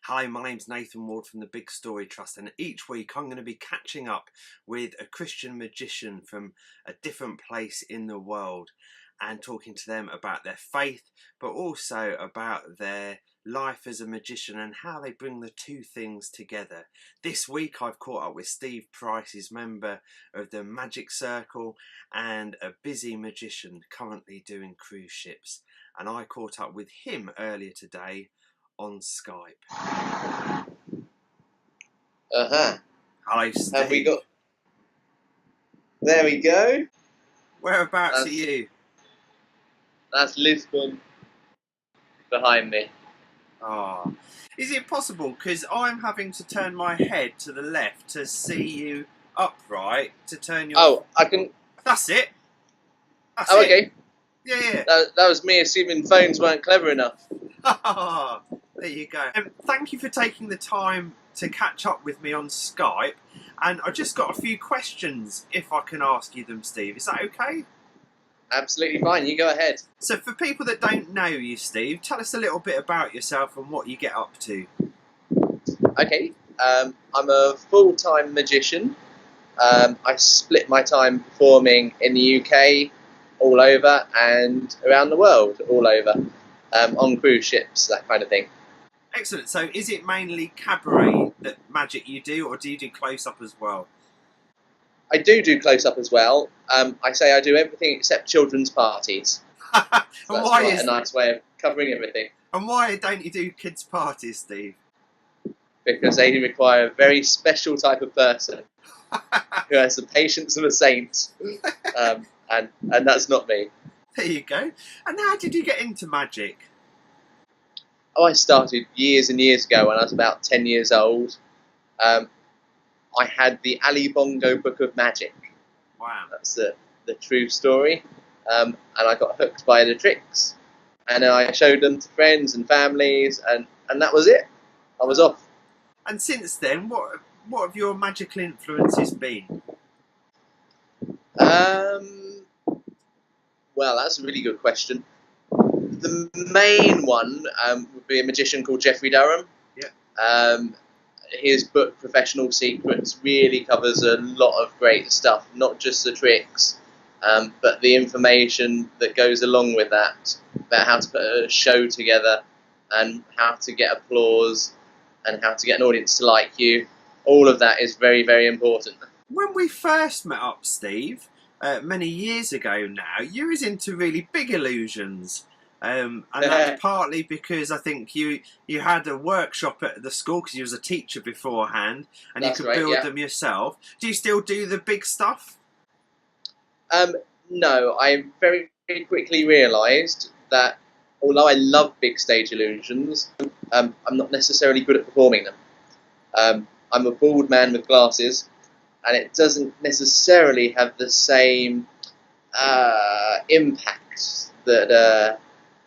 Hi, my name's Nathan Ward from the Big Story Trust, and each week I'm going to be catching up with a Christian magician from a different place in the world and talking to them about their faith, but also about their life as a magician and how they bring the two things together. This week I've caught up with Steve Price, who's member of the Magic Circle and a busy magician currently doing cruise ships, and I caught up with him earlier today on Skype. Hello, Steve. Have we got... There we go. Whereabouts are you? That's Lisbon behind me. Oh. Is it possible, because I'm having to turn my head to the left to see you upright, to turn your... Oh, I can... That's it. That's oh, it. okay. Yeah. That was me assuming phones weren't clever enough. There you go. Thank you for taking the time to catch up with me on Skype. And I just got a few questions, if I can ask you them, Steve. Is that okay? Absolutely fine. You go ahead. So for people that don't know you, Steve, tell us a little bit about yourself and what you get up to. Okay. I'm a full-time magician. I split my time performing in the UK, all over, and around the world, all over, on cruise ships, that kind of thing. Excellent. So is it mainly cabaret that magic you do, or do you do close-up as well? I do close-up as well. I say I do everything except children's parties. So that's a nice way of covering everything. And why don't you do kids' parties, Steve? Because they require a very special type of person who has the patience of a saint, and that's not me. There you go. And how did you get into magic? Oh, I started years and years ago when I was about 10 years old. I had the Ali Bongo Book of Magic. Wow. That's the true story. And I got hooked by the tricks. And I showed them to friends and families, and that was it. I was off. And since then, what have your magical influences been? Well, that's a really good question. The main one would be a magician called Jeffrey Durham. Yeah. His book, Professional Secrets, really covers a lot of great stuff, not just the tricks, but the information that goes along with that, about how to put a show together and how to get applause and how to get an audience to like you. All of that is very, very important. When we first met up, Steve, many years ago now, you was into really big illusions. And that's partly because I think you had a workshop at the school because you was a teacher beforehand, and That's you could build right, yeah. them yourself. Do you still do the big stuff? No, I very quickly realised that although I love big stage illusions, I'm not necessarily good at performing them. I'm a bald man with glasses, and it doesn't necessarily have the same impact that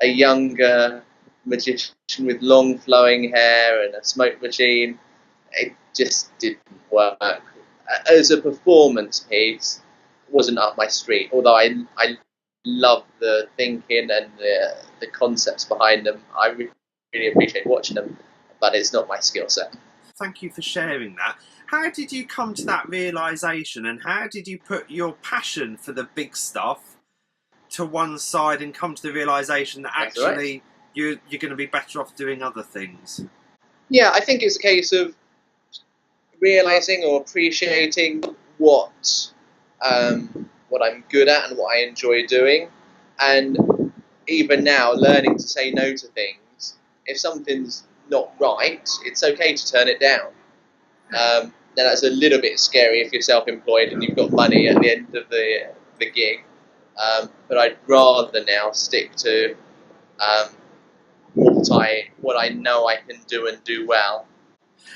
a younger magician with long flowing hair and a smoke machine. It just didn't work. As a performance piece, it wasn't up my street, although I love the thinking and the concepts behind them. I really appreciate watching them, but it's not my skill set. Thank you for sharing that. How did you come to that realisation, and how did you put your passion for the big stuff to one side and come to the realisation that actually you're going to be better off doing other things? Yeah, I think it's a case of realising or appreciating what I'm good at and what I enjoy doing, and even now learning to say no to things. If something's not right, it's okay to turn it down. Now that's a little bit scary if you're self-employed and you've got money at the end of the gig, but I'd rather now stick to what I know I can do and do well.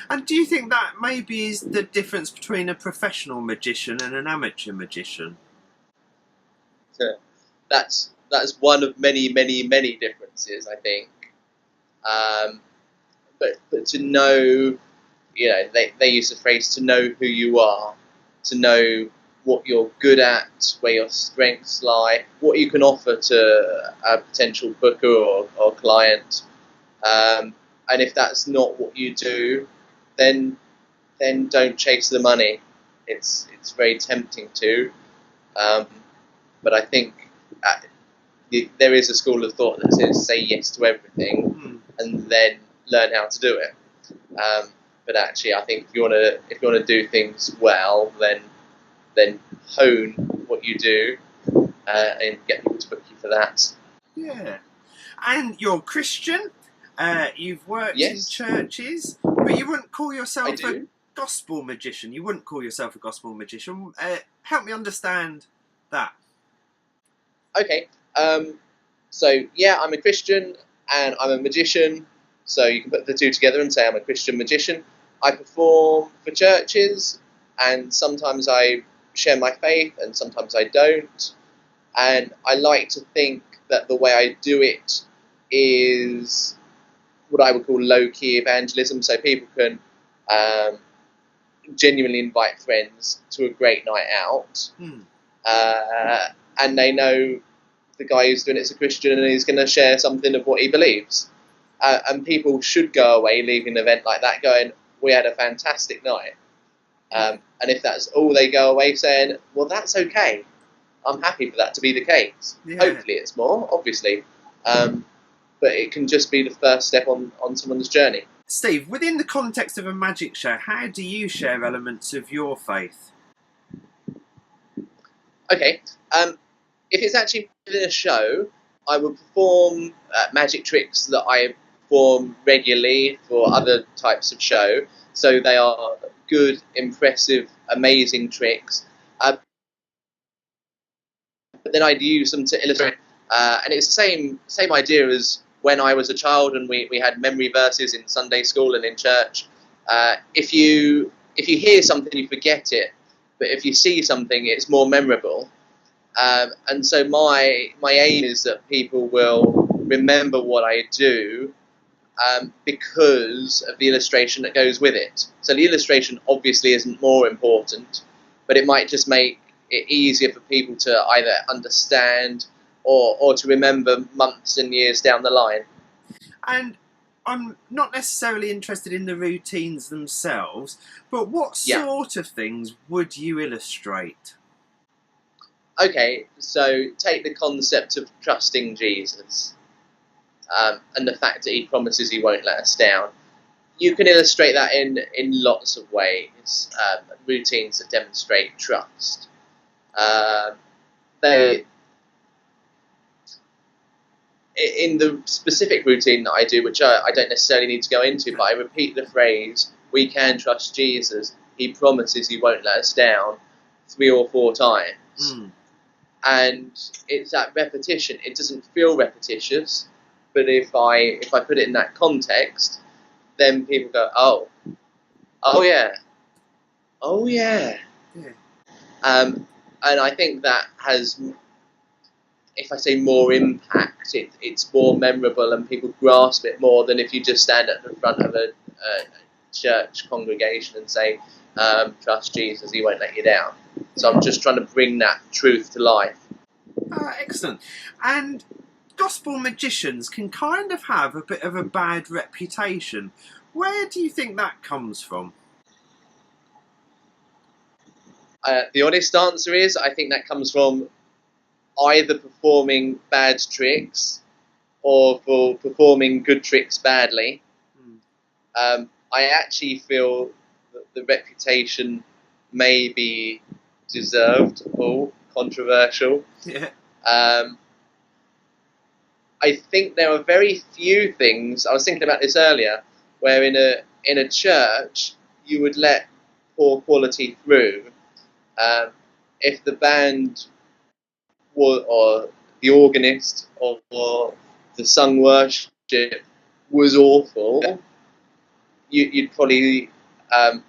And do you think that maybe is the difference between a professional magician and an amateur magician? That's one of many differences, I think. But to know, they use the phrase to know who you are, to know what you're good at, where your strengths lie, what you can offer to a potential booker or client. And if that's not what you do, then don't chase the money. It's very tempting to, but I think there is a school of thought that says say yes to everything and then learn how to do it. But actually, I think if you want to do things well, then hone what you do and get people to book you for that. Yeah. And you're Christian. You've worked in Yes. churches, but you wouldn't call yourself I do. a gospel magician. You wouldn't call yourself a gospel magician. Help me understand that. Okay. So yeah, I'm a Christian and I'm a magician. So you can put the two together and say I'm a Christian magician. I perform for churches, and sometimes I share my faith, and sometimes I don't. And I like to think that the way I do it is what I would call low-key evangelism. So people can genuinely invite friends to a great night out, and they know the guy who's doing it's a Christian and he's going to share something of what he believes. And people should go away leaving an event like that going, we had a fantastic night. And if that's all they go away saying, well, that's okay. I'm happy for that to be the case. Yeah. Hopefully it's more, obviously. But it can just be the first step on someone's journey. Steve, within the context of a magic show, how do you share elements of your faith? Okay. If it's actually within a show, I will perform magic tricks that I perform regularly for other types of show. So they are good, impressive, amazing tricks. But then I'd use them to illustrate. And it's the same idea as when I was a child and we had memory verses in Sunday school and in church. If you hear something, you forget it. But if you see something, it's more memorable. And so my aim is that people will remember what I do because of the illustration that goes with it. So the illustration obviously isn't more important, but it might just make it easier for people to either understand or to remember months and years down the line. And I'm not necessarily interested in the routines themselves, but what sort of things would you illustrate? Okay, so take the concept of trusting Jesus and the fact that he promises he won't let us down. You can illustrate that in lots of ways, routines that demonstrate trust. In the specific routine that I do, which I don't necessarily need to go into, but I repeat the phrase, we can trust Jesus, he promises he won't let us down, 3 or 4 times. And it's that repetition. It doesn't feel repetitious, but if I put it in that context, then people go, oh yeah. And I think that has, if I say more impact, it's more memorable and people grasp it more than if you just stand at the front of a church congregation and say, trust Jesus, he won't let you down. So I'm just trying to bring that truth to life. Excellent. And gospel magicians can kind of have a bit of a bad reputation. Where do you think that comes from? The honest answer is I think that comes from either performing bad tricks or for performing good tricks badly. I actually feel that the reputation may be deserved or controversial. I think there are very few things, I was thinking about this earlier, where in a church you would let poor quality through. If the band or the organist or the sung worship was awful, you'd probably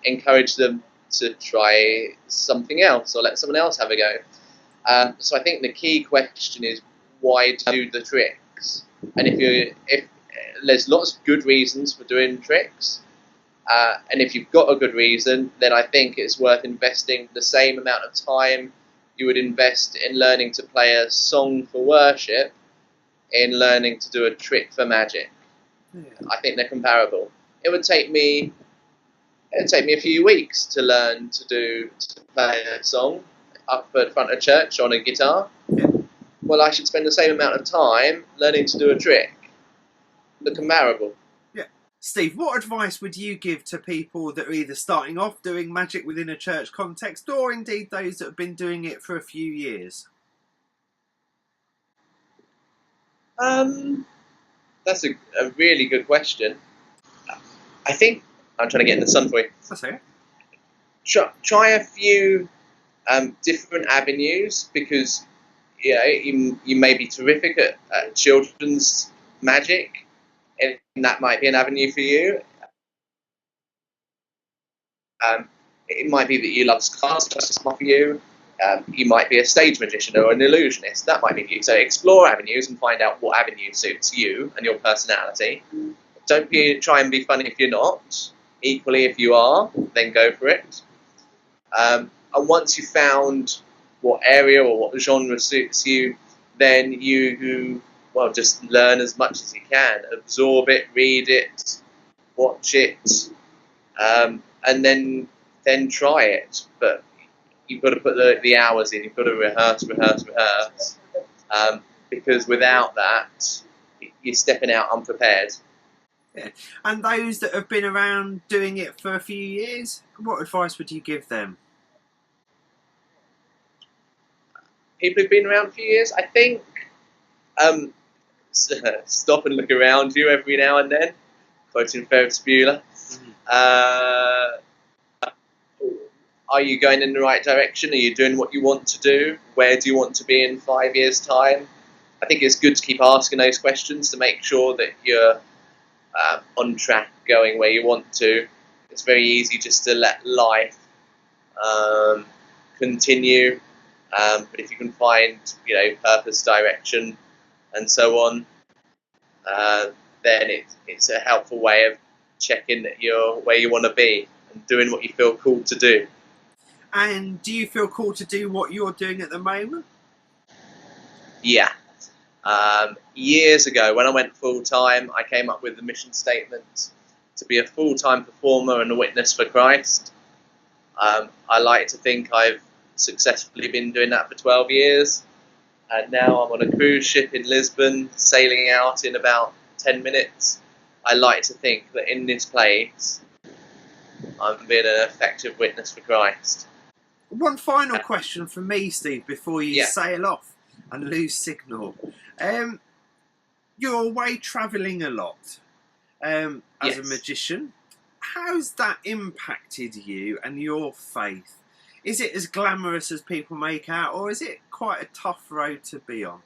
encourage them to try something else or let someone else have a go. So I think the key question is, why do the tricks? And if there's lots of good reasons for doing tricks, and if you've got a good reason, then I think it's worth investing the same amount of time you would invest in learning to play a song for worship in learning to do a trick for magic. Yeah. I think they're comparable. It would take me a few weeks to learn to play a song up at front of church on a guitar. Yeah. Well, I should spend the same amount of time learning to do a trick. They're comparable. Yeah. Steve, what advice would you give to people that are either starting off doing magic within a church context, or indeed those that have been doing it for a few years? That's a really good question. I think I'm trying to get in the sun for you. That's okay. Try a few different avenues, because you may be terrific at children's magic, and that might be an avenue for you. It might be that you love cards, just not for you. You might be a stage magician or an illusionist. That might be for you. So explore avenues and find out what avenue suits you and your personality. Don't try and be funny if you're not. Equally, if you are, then go for it. And once you've found what area or what genre suits you, then you just learn as much as you can. Absorb it, read it, watch it, and then try it. But you've got to put the hours in. You've got to rehearse, because without that, you're stepping out unprepared. Yeah. And those that have been around doing it for a few years, what advice would you give them? People who've been around a few years, I think, stop and look around you every now and then, quoting Ferris Bueller. Are you going in the right direction? Are you doing what you want to do? Where do you want to be in 5 years' time? I think it's good to keep asking those questions to make sure that you're on track, going where you want to. It's very easy just to let life continue, but if you can find, purpose, direction, and so on, then it's a helpful way of checking that you're where you want to be and doing what you feel called to do. And do you feel called to do what you're doing at the moment? Yeah. Years ago, when I went full-time, I came up with the mission statement to be a full-time performer and a witness for Christ. I like to think I've successfully been doing that for 12 years. And now I'm on a cruise ship in Lisbon, sailing out in about 10 minutes. I like to think that in this place, I'm being an effective witness for Christ. One final question from me, Steve, before you sail off and lose signal. You're away travelling a lot as a magician. How's that impacted you and your faith? Is it as glamorous as people make out, or is it quite a tough road to be on?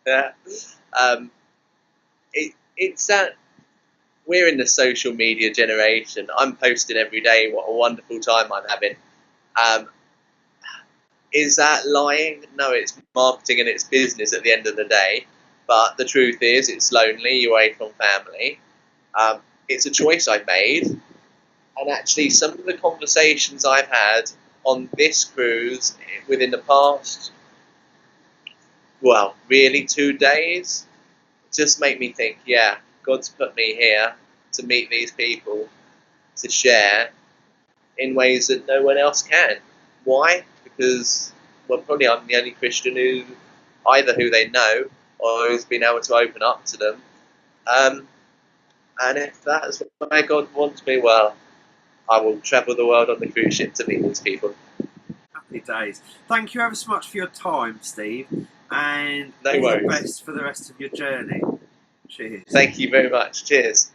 It's we're in the social media generation. I'm posting every day what a wonderful time I'm having. Is that lying? No, it's marketing and it's business at the end of the day. But the truth is, it's lonely. You're away from family. It's a choice I've made. And actually, some of the conversations I've had on this cruise within the past, really 2 days, just make me think, God's put me here to meet these people, to share in ways that no one else can. Why? Because, probably I'm the only Christian who they know or who's been able to open up to them. And if that's where God wants me, I will travel the world on the cruise ship to meet these people. Happy days. Thank you ever so much for your time, Steve, and all the best for the rest of your journey. Cheers. Thank you very much. Cheers.